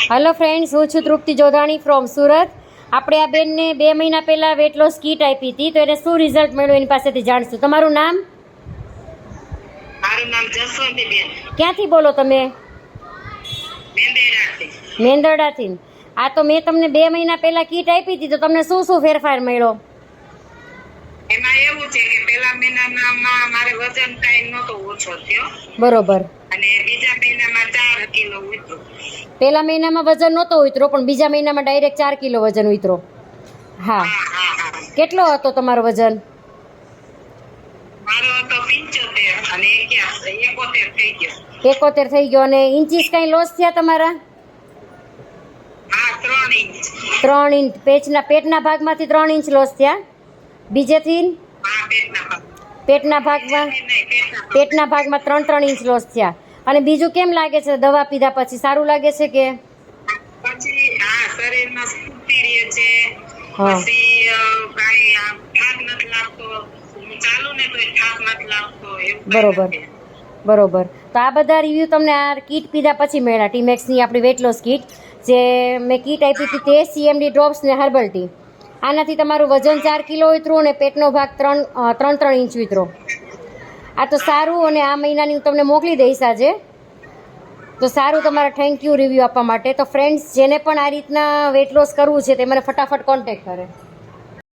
Hello friends, હું છું તૃપ્તિ Jodhani from Surat. આપણે આ બેનને 2 મહિના પહેલાં વેટ લોસ કીટ આપી હતી, તો એને શું રિઝલ્ટ મળ્યું એની પાસેથી જાણશું. તમારું નામ? મારું નામ જસવંતીબેન. ક્યાંથી બોલો તમે? મેંદરડાથી. મેંદરડાથી. આ તો મેં તમને 2 મહિના પહેલાં કીટ આપી હતી, તો તમને શું શું ફેરફાર મળ્યો? એમાં એવું છે કે પહેલા મહિનામાં મારે વજન કાંઈ નહોતો ઓછો થયો બરોબર. અને બીજા મહિનામાં 4 કિલો ઉતર્યું. પહેલા મહિનામાં વજન નહોતો ઉતરો, પણ બીજા મહિનામાં ડાયરેક્ટ 4 કિલો વજન ઉતરો. હા. કેટલો હતો તમારો વજન? મારો હતો 75 અને 71 થઈ ગયો. 71 થઈ ગયો. અને ઇન્ચીસ કાંઈ લોસ થયા તમારા? હા, 3 ઇંચ. 3 ઇંચ. પેટના ભાગમાંથી 3 ઇંચ લોસ થયા. બીજેથી હા, પેટના ભાગમાં 3 ઇંચ લોસ થયા. અને બીજું કેમ લાગે છે? દવા પીધા પછી સારું લાગે છે કે? પછી શરીરમાં સ્ફૂર્તિ રહે છે. હા. પછી કાંઈ થાક નથી લાગતો. ચાલુ ને તો થાક નથી લાગતો. એવું બરોબર બરોબર. તો આ બધા રિવ્યૂ તમને આ કીટ પીધા પછી મળ્યા. ટીમેક્સની આપણી વેટ લોસ કીટ જે મેં કીટ આપી હતી તે CMD ડ્રોપ્સ ને હર્બલ ટી. આનાથી તમારું વજન 4 કિલો ઉતરું અને પેટનો ભાગ 3 ઇંચ ઉતરો. આ તો સારું. અને આ મહિનાની હું તમને મોકલી દઈશ આજે. તો સારું, તમારા થેન્ક યુ રિવ્યૂ આપવા માટે. તો ફ્રેન્ડ્સ, જેને પણ આ રીતના વેટ લોસ કરવું છે તે મને ફટાફટ કોન્ટેક્ટ કરે.